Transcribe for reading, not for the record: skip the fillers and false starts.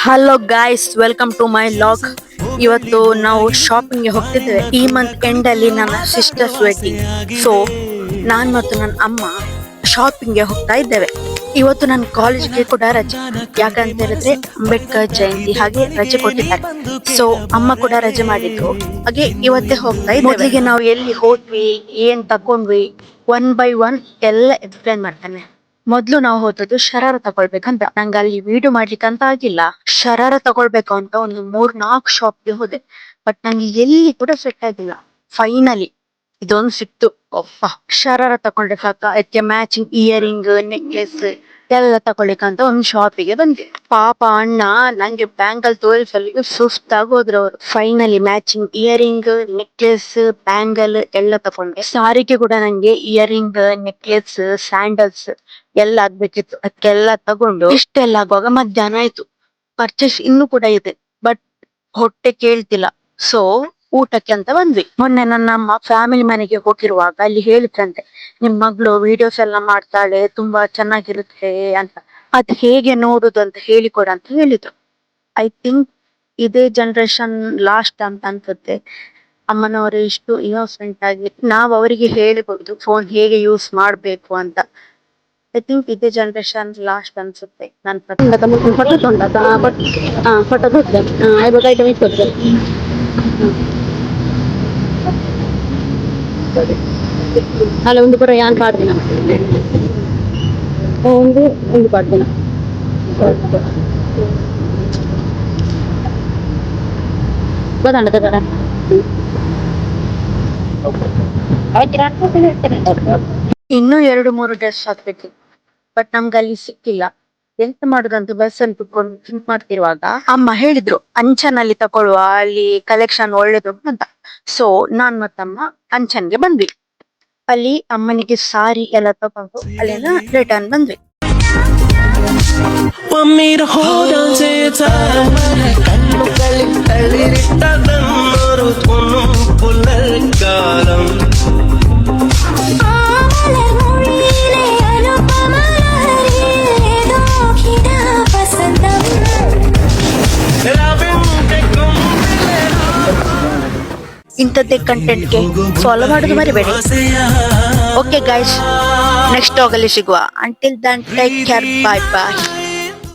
Hello guys, welcome to my log. ಇವತ್ತು ನಾವು ಶಾಪಿಂಗ್ಗೆ ಹೋಗ್ತಿದ್ದೇವೆ. ಈ ಮಂತ್ ಎಂಡ್ ಅಲ್ಲಿ ನನ್ನ ಸಿಸ್ಟರ್ಸ್ ವೆಡ್ಡಿಂಗ್. ಸೊ ನಾನ್ ಮತ್ತು ನನ್ನ ಅಮ್ಮ ಶಾಪಿಂಗ್ಗೆ ಹೋಗ್ತಾ ಇದ್ದೇವೆ. ಇವತ್ತು ನನ್ನ ಕಾಲೇಜ್ಗೆ ಕೂಡ ರಜೆ, ಯಾಕಂತ ಹೇಳಿದ್ರೆ ಅಂಬೇಡ್ಕರ್ ಜಯಂತಿ, ಹಾಗೆ ರಜೆ ಕೊಟ್ಟಿದ್ದಾರೆ. ಸೊ ಅಮ್ಮ ಕೂಡ ರಜೆ ಮಾಡಿದ್ರು, ಹಾಗೆ ಇವತ್ತೇ ಹೋಗ್ತಾ ಇದ್ದೇವೆ. ಮೊದಲಿಗೆ ನಾವು ಎಲ್ಲಿ ಹೋದ್ವಿ, ಏನ್ ತಕೊಂಡ್ವಿ, ಒನ್ ಬೈ ಒನ್ ಎಲ್ಲ ಎಕ್ಸ್ಪ್ಲೇನ್ ಮಾಡ್ತಾನೆ. ಮೊದ್ಲು ನಾವು ಹೋದದ್ದು ಶರಾರ ತಗೊಳ್ಬೇಕಂತ. ನಂಗೆ ಅಲ್ಲಿ ವಿಡಿಯೋ ಮಾಡ್ಲಿಕ್ಕಂತ ಆಗಿಲ್ಲ. ಶರಾರ ತಗೊಳ್ಬೇಕು ಅಂತ ಒಂದು 3-4 ಶಾಪ್ಗೆ ಹೋದೆ, ಬಟ್ ನಂಗೆ ಎಲ್ಲಿ ಕೂಡ ಸೆಟ್ ಆಗಿಲ್ಲ. ಫೈನಲಿ ಇದೊಂದು ಸಿಕ್ತು. ಒಪ್ಪ, ಶರಾರ ತಕೊಂಡ್ರೆ ಸಾಕ, ಅದಕ್ಕೆ ಮ್ಯಾಚಿಂಗ್ ಇಯರಿಂಗ್, ನೆಕ್ಲೆಸ್ ಎಲ್ಲ ತಗೊಳ್ಳಿಕ್ಕಂತ ಒಂದು ಶಾಪಿಗೆ ಬಂದೆ. ಪಾಪ ಅಣ್ಣ ನಂಗೆ ಬ್ಯಾಂಗಲ್ ತೋರಿಸಲಿಕ್ಕೆ ಸುಸ್ತಾಗಿ ಹೋದ್ರು ಅವರು. Finally matching earring, necklace, bangle ಎಲ್ಲ ತಕೊಂಡೆ. ಸಾರಿಗೆ ಕೂಡ ನಂಗೆ ಇಯರಿಂಗ್, ನೆಕ್ಲೆಸ್, ಸ್ಯಾಂಡಲ್ಸ್ ಎಲ್ಲ ಆಗ್ಬೇಕಿತ್ತು. ಅದಕ್ಕೆಲ್ಲ ತಗೊಂಡು ಇಷ್ಟೆಲ್ಲ ಆಗುವಾಗ ಮಧ್ಯಾಹ್ನ ಆಯ್ತು. ಪರ್ಚೇಸ್ ಇನ್ನೂ ಕೂಡ ಇದೆ, ಬಟ್ ಹೊಟ್ಟೆ ಕೇಳ್ತಿಲ್ಲ. ಸೊ ಊಟಕ್ಕೆ ಅಂತ ಬಂದ್ವಿ. ಮೊನ್ನೆ ನನ್ನ ಅಮ್ಮ ಫ್ಯಾಮಿಲಿ ಮನೆಗೆ ಹೋಗಿರುವಾಗ ಅಲ್ಲಿ ಹೇಳಿದ್ರಂತೆ, ನಿಮ್ ಮಗಳು ವಿಡಿಯೋಸ್ ಎಲ್ಲ ಮಾಡ್ತಾಳೆ, ತುಂಬಾ ಚೆನ್ನಾಗಿರುತ್ತೆ ಅಂತ. ಅದ್ ಹೇಗೆ ನೋಡುದು ಅಂತ ಹೇಳಿಕೊಡ ಅಂತ ಹೇಳಿದ್ರು. ಐ ಥಿಂಕ್ ಇದೇ ಜನರೇಷನ್ ಲಾಸ್ಟ್ ಅಂತ ಅನ್ಸುತ್ತೆ. ಅಮ್ಮನವರು ಇಷ್ಟು ಇನ್ನೋಸೆಂಟ್ ಆಗಿ ನಾವ್ ಅವರಿಗೆ ಹೇಳಿಕೊಡುದು ಫೋನ್ ಹೇಗೆ ಯೂಸ್ ಮಾಡ್ಬೇಕು ಅಂತ. ಐ ಥಿಂಕ್ ಇದೇ ಜನರೇಷನ್ ಲಾಸ್ಟ್ ಅನ್ಸುತ್ತೆ ನನ್ ಅಲ್ಲ ಒಂದು ಪುರ ಯಾನ್ ಪಾಡ್ದಿನ ಒಂದು ಪಾಡ್ದಿನ ಗೊತ್ತಂಡ ತಗಡ ಇನ್ನೂ 2-3 ಡ್ರೆಸ್ ಹಾಕ್ಬೇಕು, ಬಟ್ ನಮ್ಗೆ ಅಲ್ಲಿ ಸಿಕ್ಕಿಲ್ಲ. ಎಂತ ಮಾಡುದಂತ ಬಸ್ ಅಲ್ಲಿ ಕುತ್ಕೊಂಡು ಥಿಂಕ್ ಮಾಡ್ತಿರುವಾಗ ಅಮ್ಮ ಹೇಳಿದ್ರು ಅಂಚನಲ್ಲಿ ತಕೊಳ್ಳುವ, ಅಲ್ಲಿ ಕಲೆಕ್ಷನ್ ಒಳ್ಳೇದು ಅಂತ. ಸೊ ನಾನ್ ಮತ್ತಮ್ಮ ಅಂಚನ್ಗೆ ಬಂದ್ವಿ. ಅಲ್ಲಿ ಅಮ್ಮನಿಗೆ ಸಾರಿ ಎಲ್ಲ ತಗೊಂಡು ಅಲ್ಲಿಂದ ರಿಟರ್ನ್ ಬಂದ್ವಿ. Want me to hold on to your time. തളിരിട്ടതെന്നൊരു തൊന്നും പുലർക്കാലം ಇಂಥದ್ದೇ ಕಂಟೆಂಟ್ಗೆ ಫಾಲೋ ಮಾಡೋದು ಮರಿಬೇಡಿ. ಓಕೆ ಗೈಸ್, ನೆಕ್ಸ್ಟ್ ಟಾಗಲ್ಲಿ ಸಿಗುವ. ಅಂಟಿಲ್ ದನ್ ಟೇಕ್ ಕೇರ್, ಬಾಯ್ ಬಾಯ್.